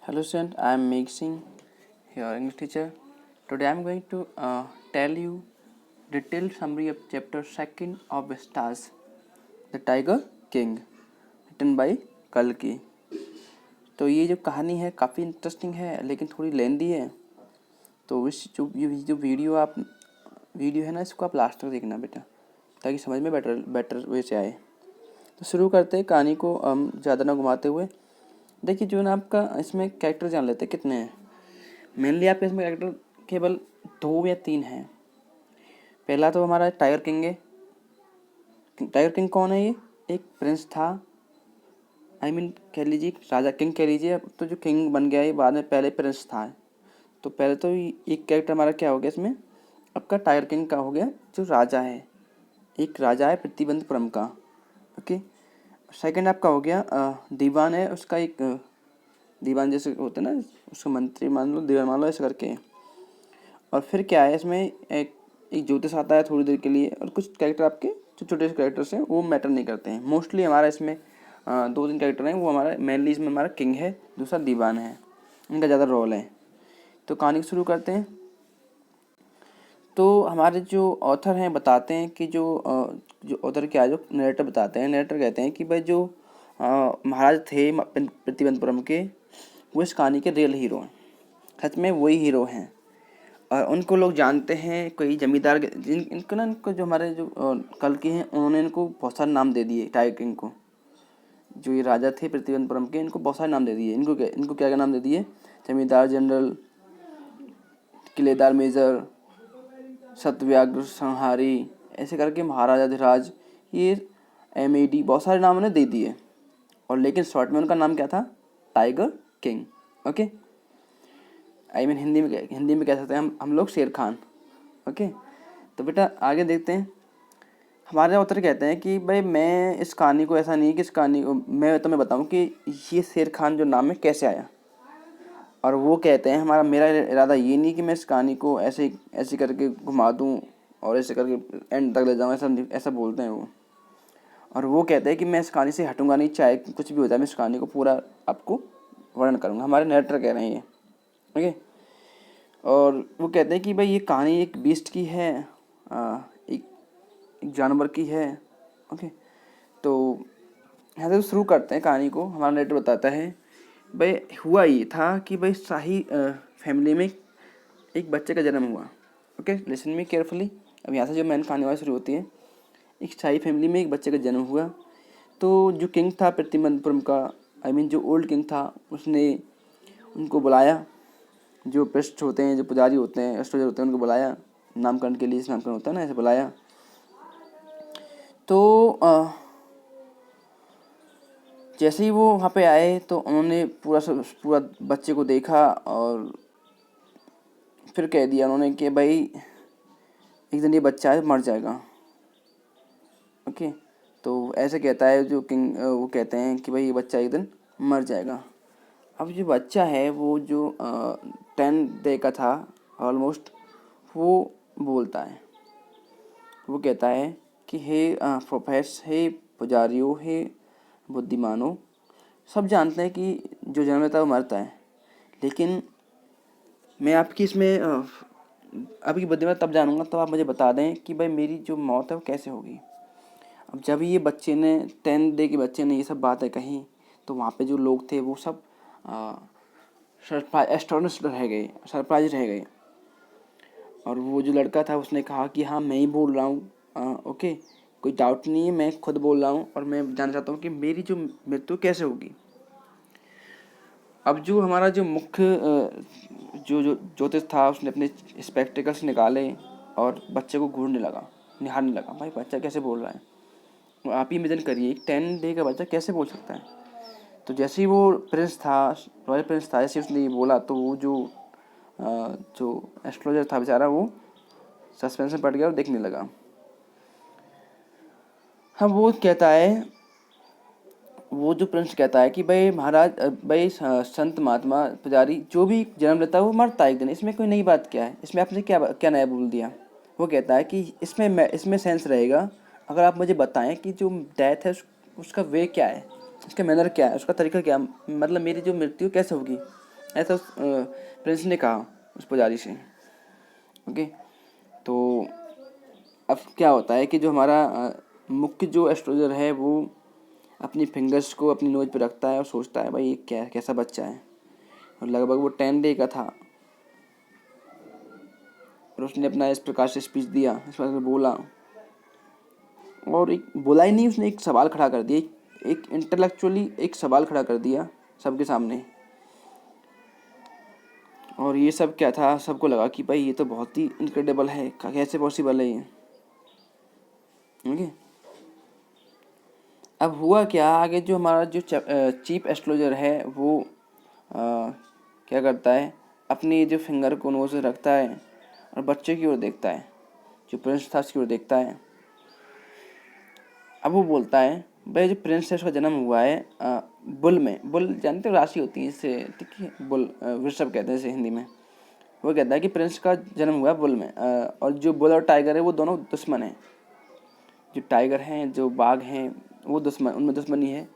Hello student, I am Meg Singh, your English teacher. Today I am going to tell you detailed summary of chapter 2 of Stars, The Tiger King, written by कल्कि। तो ये जो कहानी है काफ़ी interesting है लेकिन थोड़ी लेंदी है। तो इस जो वीडियो है ना, इसको आप लास्ट तक देखना बेटा, ताकि समझ में बेटर वे से आए। तो शुरू करते हैं कहानी को हम ज़्यादा ना घुमाते हुए। देखिए जो ना आपका इसमें कैरेक्टर जान लेते हैं कितने हैं। मेनली आपके इसमें कैरेक्टर केवल 2 या 3 हैं। पहला तो हमारा टाइगर किंग है। टाइगर किंग कौन है? ये एक प्रिंस था, कह लीजिए राजा किंग कह लीजिए। अब तो जो किंग बन गया है बाद में, पहले प्रिंस था। तो पहले तो एक कैरेक्टर हमारा क्या हो गया इसमें, आपका टाइगर किंग का हो गया, जो राजा है, एक राजा है प्रतिबंधपुरम का। ओके। सेकंड आपका हो गया दीवान है, उसका एक दीवान जैसे होते हैं ना, उसका मंत्री मान लो, दीवान मान लो, ऐसे करके। और फिर क्या है इसमें, एक ज्योतिष आता है थोड़ी देर के लिए। और कुछ कैरेक्टर आपके जो छोटे से कैरेक्टर्स हैं वो मैटर नहीं करते हैं। मोस्टली हमारा इसमें 2-3 कैरेक्टर हैं, वो हमारा मेनली इसमें हमारा किंग है, दूसरा दीवान है, उनका ज़्यादा रोल है। तो कहानी शुरू करते हैं। तो हमारे जो ऑथर हैं बताते हैं कि जो ऑथर क्या है, जो नरेटर बताते हैं, नरेटर कहते हैं कि भाई जो महाराज थे प्रतिबंधपुरम के, वो इस कहानी के रियल हीरो हैं। सच में वही हीरो हैं और उनको लोग जानते हैं। कोई जमींदार इनको जो हमारे जो कल्कि हैं, उन्होंने इनको बहुत सारे नाम दे दिए। टाइगर किंग को, जो ये राजा थे प्रतिबंधपुरम के, इनको बहुत सारे नाम दे दिए। इनको क्या क्या नाम दे दिए? जमींदार जनरल, किलेदार मेजर, सत्यव्याघ्र संहारी, ऐसे करके महाराजाधिराज, ये MAD, बहुत सारे नाम उन्हें दे दिए। और लेकिन शॉर्ट में उनका नाम क्या था? Tiger king. ओके। हिंदी में कह सकते हैं हम लोग शेर खान। ओके। तो बेटा आगे देखते हैं। हमारे ऑथर कहते हैं कि भाई मैं इस कहानी को, ऐसा नहीं कि इस कहानी को मैं तुम्हें बताऊं कि ये शेर खान जो नाम है कैसे आया। और वो कहते हैं मेरा इरादा ये नहीं कि मैं इस कहानी को ऐसे करके घुमा दूं और ऐसे करके एंड तक ले जाऊँ, ऐसा बोलते हैं वो। और वो कहते हैं कि मैं इस कहानी से हटूंगा नहीं, चाहे कुछ भी हो जाए, मैं इस कहानी को पूरा आपको वर्णन करूँगा। हमारे नरेटर कह रहे हैं ये। ओके। और वो कहते हैं कि भाई ये कहानी एक बीस्ट की है, एक जानवर की है। ओके। तो यहाँ से शुरू करते हैं कहानी को। हमारा नरेटर बताता है भाई हुआ ये था कि भाई शाही फैमिली में एक बच्चे का जन्म हुआ। Okay, listen me carefully. अब यहाँ से जो मैन कहानी वाली शुरू होती है। एक शाही फैमिली में एक बच्चे का जन्म हुआ। तो जो किंग था प्रतिबंधपुरम का, जो ओल्ड किंग था, उसने उनको बुलाया। जो प्रेस्ट होते हैं, जो पुजारी होते हैं, एस्ट्रोलॉजर होते हैं, उनको बुलाया नामकरण के लिए। इस नामकरण होता है ना, ऐसे बुलाया। तो जैसे ही वो वहाँ पे आए तो उन्होंने पूरा बच्चे को देखा और फिर कह दिया उन्होंने कि भाई एक दिन ये बच्चा है मर जाएगा। ओके। तो ऐसे कहता है जो किंग, वो कहते हैं कि भाई ये बच्चा एक दिन मर जाएगा। अब जो बच्चा है वो जो 10 डे का था ऑलमोस्ट, वो बोलता है, वो कहता है कि हे प्रोफेस, हे पुजारियों, हे बुद्धिमानों, सब जानते हैं कि जो जन्म लेता है वो मरता है, लेकिन मैं आपकी इसमें आपकी बुद्धिमत्ता तब जानूंगा तब आप मुझे बता दें कि भाई मेरी जो मौत है वो कैसे होगी। अब जब ये बच्चे ने 10 डे के बच्चे ने ये सब बातें कही तो वहाँ पे जो लोग थे वो सब सरप्राइज रह गए। और वो जो लड़का था उसने कहा कि हाँ मैं ही बोल रहा हूँ, ओके, कोई डाउट नहीं है, मैं खुद बोल रहा हूँ और मैं जानना चाहता हूँ कि मेरी जो मृत्यु कैसे होगी। अब जो हमारा जो मुख्य जो ज्योतिष था, उसने अपने स्पेक्टिकल्स निकाले और बच्चे को निहारने लगा। भाई बच्चा कैसे बोल रहा है? आप ही इमेजिन करिए, 10 डे का बच्चा कैसे बोल सकता है? तो जैसे ही वो प्रिंस था, रॉयल प्रिंस था, जैसे उसने ये बोला तो वो जो एस्ट्रोलॉजर था बेचारा, वो सस्पेंस में पड़ गया और देखने लगा। हाँ, वो जो प्रिंस कहता है कि भाई महाराज, भाई संत महात्मा पुजारी जो भी जन्म लेता है वो मरता है एक दिन, इसमें कोई नई बात क्या है? इसमें आपने क्या क्या नया बोल दिया? वो कहता है कि इसमें सेंस रहेगा अगर आप मुझे बताएं कि जो डेथ है उसका वे क्या है, उसका मैनर क्या है, उसका तरीका क्या, मतलब मेरी जो मृत्यु कैसे होगी। ऐसा उस प्रिंस ने कहा उस पुजारी से। ओके, तो अब क्या होता है कि जो हमारा मुख्य जो एस्ट्रोलॉजर है वो अपनी फिंगर्स को अपनी नोज पे रखता है और सोचता है भाई ये क्या कैसा बच्चा है। और लगभग वो 10 डे का था और उसने अपना इस प्रकार से स्पीच दिया, इस प्रकार से बोला। और एक बोला ही नहीं, उसने एक सवाल खड़ा कर दिया, एक इंटेलेक्चुअली एक सवाल खड़ा कर दिया सबके सामने। और ये सब क्या था, सबको लगा कि भाई ये तो बहुत ही इनक्रेडिबल है, कैसे पॉसिबल है ये। ओके, अब हुआ क्या आगे, जो हमारा जो चीफ एस्ट्रोलॉजर है वो क्या करता है, अपनी जो फिंगर को नोज में रखता है और बच्चे की ओर देखता है, जो प्रिंस था उसकी ओर देखता है। अब वो बोलता है भाई जो प्रिंस है उसका जन्म हुआ है बुल में। बुल जानते हो राशि होती है इससे, ठीक है, बुल वृषभ कहते हैं इसे हिंदी में। वो कहता है कि प्रिंस का जन्म हुआ है बुल में, और जो बुल और टाइगर है वो दोनों दुश्मन हैं। जो टाइगर हैं, जो बाघ हैं, वो दुश्मन, उनमें दुश्मनी है।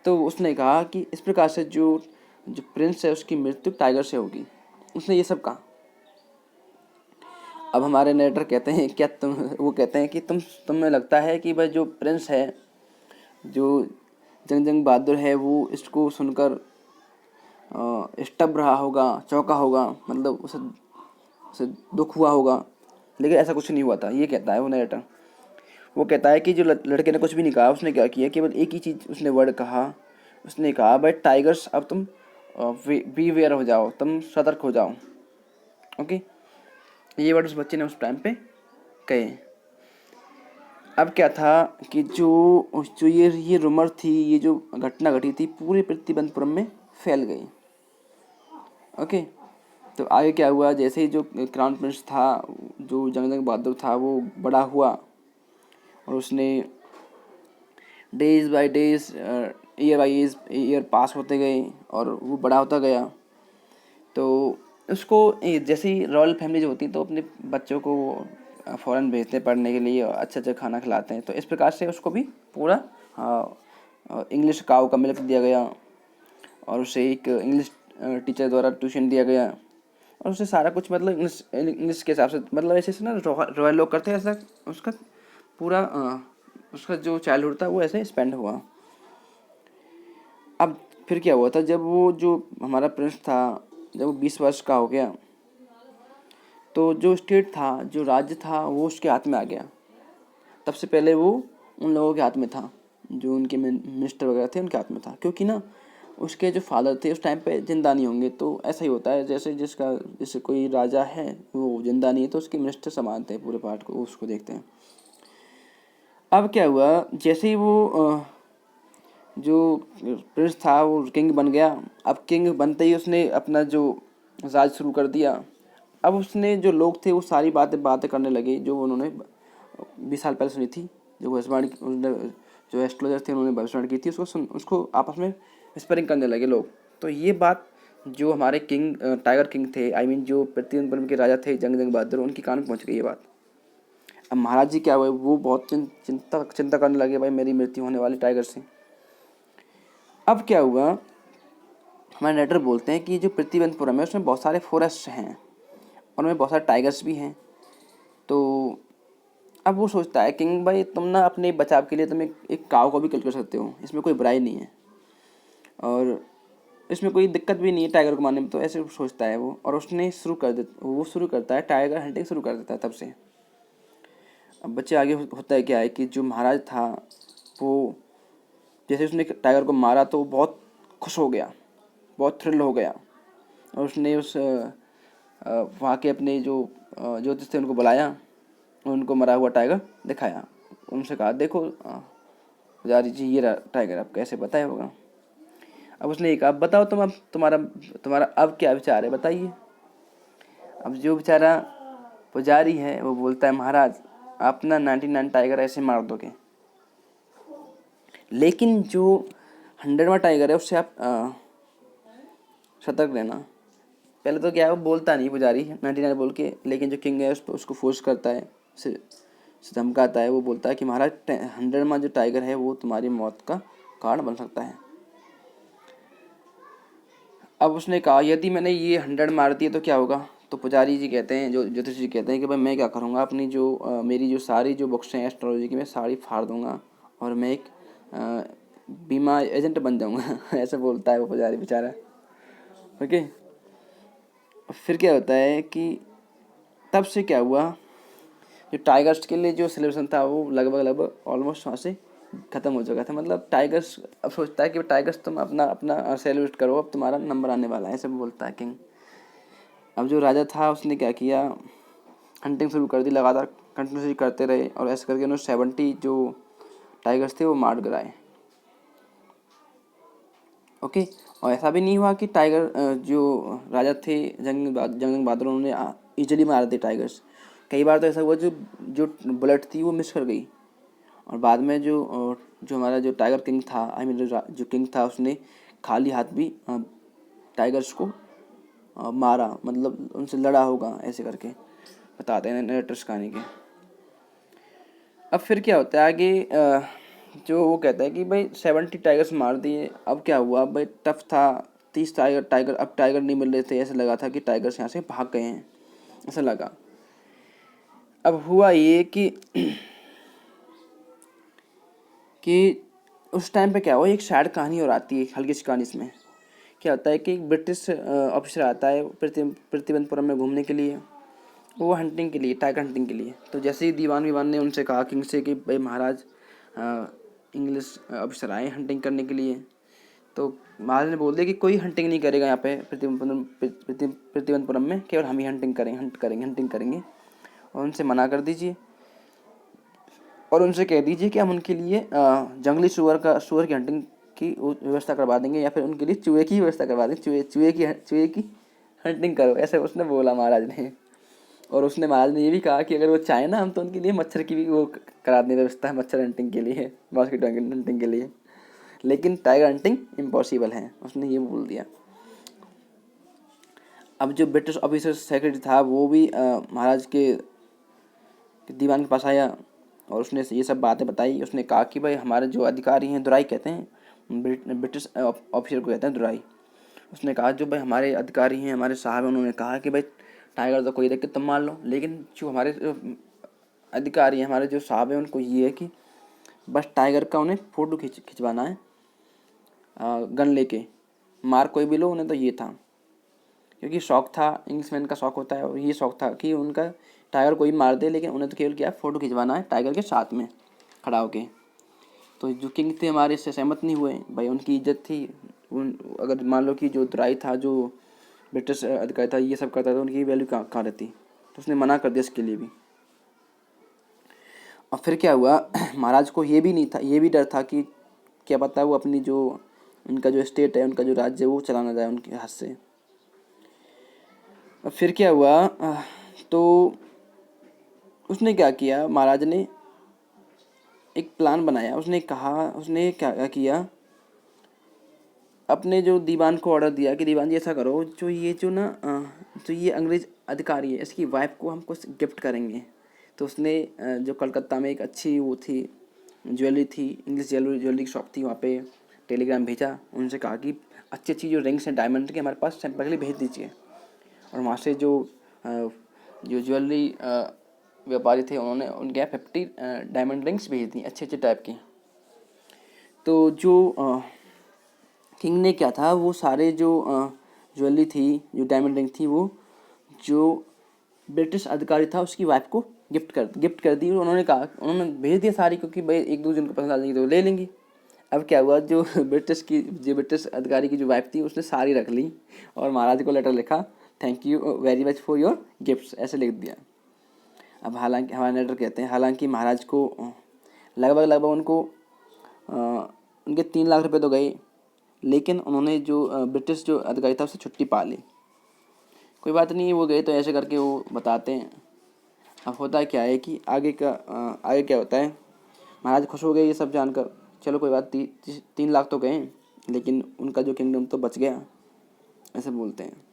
तो उसने कहा कि इस प्रकार से जो जो प्रिंस है उसकी मृत्यु टाइगर से होगी। उसने ये सब कहा। अब हमारे नरेटर कहते हैं क्या तुम, वो कहते हैं कि तुम्हें लगता है कि भाई जो प्रिंस है, जो जंग बहादुर है, वो इसको सुनकर स्टब रहा होगा, चौंका होगा, मतलब उसे उसे दुख हुआ होगा। लेकिन ऐसा कुछ नहीं हुआ था, ये कहता है वो नरेटर। वो कहता है कि जो लड़के ने कुछ भी नहीं कहा, उसने क्या किया, केवल एक ही चीज़ उसने वर्ड कहा। उसने कहा भाई टाइगर्स अब तुम बी वेयर हो जाओ, तुम सतर्क हो जाओ। ओके, ये वर्ड उस बच्चे ने उस टाइम पे कहे। अब क्या था कि जो जो ये रूमर थी, ये जो घटना घटी थी पूरे प्रतिबंधपुरम में फैल गई। ओके, तो आगे क्या हुआ, जैसे ही जो क्राउन प्रिंस था, जो जंग बहादुर था, वो बड़ा हुआ और उसने days by days, year by year pass होते गए और वो बड़ा होता गया। तो उसको जैसे ही रॉयल फैमिली जो होती है तो अपने बच्चों को फ़ॉरेन भेजते हैं पढ़ने के लिए और अच्छा अच्छा खाना खिलाते हैं। तो इस प्रकार से उसको भी पूरा इंग्लिश काऊ का मिल्क दिया गया और उसे एक इंग्लिश टीचर द्वारा ट्यूशन दिया गया और उसे सारा कुछ मतलब इंग्लिश के हिसाब से, मतलब ऐसे से ना रॉयल लोग करते हैं ऐसा। उसका पूरा उसका जो चाइल्डहुड था वो ऐसे स्पेंड हुआ। अब फिर क्या हुआ था, जब वो जो हमारा प्रिंस था, जब वो 20 वर्ष का हो गया तो जो स्टेट था, जो राज्य था, वो उसके हाथ में आ गया। तब से पहले वो उन लोगों के हाथ में था, जो उनके मिनिस्टर वगैरह थे उनके हाथ में था, क्योंकि ना उसके जो फादर थे उस टाइम पे जिंदा नहीं होंगे। तो ऐसा ही होता है, जैसे जैसे कोई राजा है वो जिंदा नहीं है तो उसके मिनिस्टर संभालते हैं पूरे पार्ट को, उसको देखते हैं। अब क्या हुआ, जैसे ही वो जो प्रिंस था वो किंग बन गया। अब किंग बनते ही उसने अपना जो राज शुरू कर दिया। अब उसने जो लोग थे वो सारी बातें करने लगे जो उन्होंने 20 साल पहले सुनी थी, जो भविष्यवाणी जो एस्ट्रोलॉजर थे उन्होंने भविष्यवाणी की थी, उसको आपस में विस्परिंग करने लगे लोग। तो ये बात जो हमारे किंग टाइगर किंग थे, आई मीन जो प्रतिबंधपुरम के राजा थे जंग बहादुर, उनकी कान में पहुंच गई ये बात। अब महाराज जी क्या हुए, वो बहुत चिंता करने लगे, भाई मेरी मृत्यु होने वाली टाइगर से। अब क्या हुआ, हमारे नरेटर बोलते हैं कि जो प्रतिबंधपुरम है उसमें बहुत सारे फॉरेस्ट हैं और उनमें बहुत सारे टाइगर्स भी हैं। तो अब वो सोचता है किंग भाई तुम ना अपने बचाव के लिए तुम एक काव को भी किल कर सकते हो, इसमें कोई बुराई नहीं है और इसमें कोई दिक्कत भी नहीं है टाइगर को मारने में। तो ऐसे सोचता है वो, और उसने वो शुरू करता है टाइगर हंटिंग शुरू कर देता है तब से। अब बच्चे आगे होता है क्या है कि जो महाराज था वो जैसे उसने टाइगर को मारा तो वो बहुत खुश हो गया, बहुत थ्रिल हो गया और उसने उस वहाँ के अपने जो ज्योतिष थे उनको बुलाया, उनको मरा हुआ टाइगर दिखाया। उनसे कहा देखो पुजारी जी ये रहा टाइगर, अब कैसे बताया होगा। अब उसने कहा बताओ तुम, अब तुम्हारा अब क्या विचार है बताइए। अब जो बेचारा पुजारी है वो बोलता है महाराज आप ना 99 टाइगर ऐसे मार दोगे, लेकिन जो 100वां टाइगर है उससे आप सतर्क रहना। पहले तो क्या है वो बोलता नहीं पुजारी 99 बोल के, लेकिन जो किंग है उसको फोर्स करता है, उसे धमकाता है। वो बोलता है कि महाराज 100वां जो टाइगर है वो तुम्हारी मौत का कारण बन सकता है। अब उसने कहा यदि मैंने ये 100 मार दिए तो क्या होगा। तो पुजारी जी कहते हैं, जो ज्योतिष जी कहते हैं कि भाई मैं क्या करूँगा, अपनी जो मेरी जो सारी जो बुक्स हैं एस्ट्रोलॉजी की मैं सारी फाड़ दूंगा और मैं एक बीमा एजेंट बन जाऊंगा ऐसे बोलता है वो पुजारी बेचारा। ओके, फिर क्या होता है कि तब से क्या हुआ, जो टाइगर्स के लिए जो सिलेक्शन था वो लगभग लगभग ऑलमोस्ट वहाँ से ख़त्म हो चुका था। मतलब टाइगर्स अब सोचता है कि टाइगर्स तुम अपना अपना सेलिब्रेट करो, अब तुम्हारा नंबर आने वाला है, ऐसे बोलता है किंग। अब जो राजा था उसने क्या किया, हंटिंग शुरू कर दी, लगातार कंटिन्यूसली करते रहे और ऐसे करके उन्होंने 70 जो टाइगर्स थे वो मार गिराए। ओके, और ऐसा भी नहीं हुआ कि टाइगर जो राजा थे जंग बहादुर उन्होंने इजीली मार दिए टाइगर्स। कई बार तो ऐसा हुआ जो जो बुलेट थी वो मिस कर गई और बाद में जो हमारा जो टाइगर किंग था, आई मीन जो किंग था, उसने खाली हाथ भी टाइगर्स को मारा, मतलब उनसे लड़ा होगा, ऐसे करके बताते हैं नरेटर्स कहानी के। अब फिर क्या होता है आगे, जो वो कहता है कि भाई 70 टाइगर्स मार दिए, अब क्या हुआ भाई, टफ था, 30 टाइगर अब टाइगर नहीं मिल रहे थे, ऐसे लगा था कि टाइगर्स यहाँ से भाग गए हैं, ऐसा लगा। अब हुआ ये कि उस टाइम पे क्या हुआ, एक सैड कहानी और आती है, हल्की सी कहानी। इसमें क्या होता है कि एक ब्रिटिश ऑफिसर आता है प्रतिबंधपुरम में घूमने के लिए, वो हंटिंग के लिए, टाइगर हंटिंग के लिए। तो जैसे ही दीवान विवान ने उनसे कहा किंग से कि भाई महाराज इंग्लिश ऑफिसर आए हंटिंग करने के लिए, तो महाराज ने बोल दिया कि कोई हंटिंग नहीं करेगा यहाँ पे प्रतिबंधपुरम में, केवल हम ही हंटिंग करेंगे और उनसे मना कर दीजिए और उनसे कह दीजिए कि हम उनके लिए जंगली सुअर की हंटिंग की व्यवस्था करवा देंगे या फिर उनके लिए चूहे की व्यवस्था करवा देंगे, चूहे की हंटिंग करो, ऐसे उसने बोला महाराज ने। और उसने महाराज ने ये भी कहा कि अगर वो चाहे ना हम तो उनके लिए मच्छर की भी वो करा दें व्यवस्था, मच्छर हंटिंग के लिए, मॉस्किटो हंटिंग के लिए, लेकिन टाइगर हंटिंग इम्पॉसिबल है, उसने ये बोल दिया। अब जो ब्रिटिश ऑफिसर सेक्रेटरी था वो भी महाराज के दीवान के पास आया और उसने ये सब बातें बताई। उसने कहा कि भाई हमारे जो अधिकारी हैं, दुराई कहते हैं, ब्रिटिश ऑफिसर को कहते हैं दुराई। उसने कहा जो भाई हमारे अधिकारी हैं, हमारे साहब हैं, उन्होंने कहा कि भाई टाइगर तो कोई देख के तुम मान लो, लेकिन जो हमारे अधिकारी हैं, हमारे जो साहब हैं, उनको ये है कि बस टाइगर का उन्हें फ़ोटो खिंचवाना है गन लेके, मार कोई भी लो, उन्हें तो ये था, क्योंकि शौक था, इंग्लिशमैन का शौक होता है, और ये शौक था कि उनका टाइगर कोई मार दे, लेकिन उन्हें तो केवल क्या फ़ोटो खिंचवाना है टाइगर के साथ में खड़ा होके। तो जो किंग थे हमारे इससे सहमत नहीं हुए, भाई उनकी इज्जत थी, उन अगर मान लो कि जो दुराई था, जो ब्रिटिश अधिकारी था, ये सब करता था, उनकी वैल्यू कहाँ रहती। तो उसने मना कर दिया इसके लिए भी। और फिर क्या हुआ महाराज को ये भी नहीं था, ये भी डर था कि क्या पता वो अपनी जो उनका जो स्टेट है, उनका जो राज्य है, वो चला ना जाए उनके हाथ से। अब फिर क्या हुआ, तो उसने क्या किया, महाराज ने एक प्लान बनाया। उसने कहा, उसने क्या किया, अपने जो दीवान को ऑर्डर दिया कि दीवान जी ऐसा करो, जो ये जो ना जो ये अंग्रेज अधिकारी है, इसकी वाइफ को हम कुछ गिफ्ट करेंगे। तो उसने जो कलकत्ता में एक अच्छी वो थी, ज्वेलरी थी, इंग्लिश ज्वेलरी की शॉप थी, वहाँ पे टेलीग्राम भेजा, उनसे कहा कि अच्छी अच्छी जो रिंग्स हैं डायमंड के हमारे पास सैंपल के लिए भेज दीजिए। और वहाँ से जो ज्वेलरी व्यापारी थे, उन्होंने उनके यहाँ 50 डायमंड रिंग्स भेज दी, अच्छे अच्छे टाइप की। तो जो किंग ने क्या था, वो सारे जो ज्वेलरी थी, जो डायमंड रिंग थी, वो जो ब्रिटिश अधिकारी था उसकी वाइफ को गिफ्ट कर दी। और उन्होंने भेज दिया सारी, क्योंकि भाई एक दूसरे को पसंद आ जाएगी तो ले लेंगी। अब क्या हुआ, जो ब्रिटिश अधिकारी की जो वाइफ थी उसने सारी रख ली और महाराज को लेटर लिखा, thank you very much for your gifts, ऐसे लिख दिया। अब हालांकि हमारे लेटर कहते हैं, हालांकि महाराज को लगभग उनको उनके 3 लाख रुपए तो गए, लेकिन उन्होंने जो ब्रिटिश जो अधिकारी था उससे छुट्टी पा ली। कोई बात नहीं, वो गए तो ऐसे करके वो बताते हैं। अब होता क्या है कि आगे क्या होता है, महाराज खुश हो गए ये सब जानकर, चलो कोई बात, 3 लाख तो गए, लेकिन उनका जो किंगडम तो बच गया, ऐसे बोलते हैं।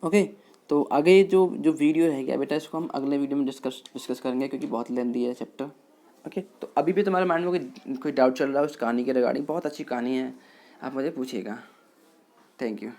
ओके, तो आगे जो जो वीडियो रह गया बेटा, इसको हम अगले वीडियो में डिस्कस करेंगे, क्योंकि बहुत लेंदी है चैप्टर। ओके, तो अभी भी तुम्हारे माइंड में कोई डाउट चल रहा है उस कहानी के रिगार्डिंग, बहुत अच्छी कहानी है, आप मुझे पूछिएगा। Thank you.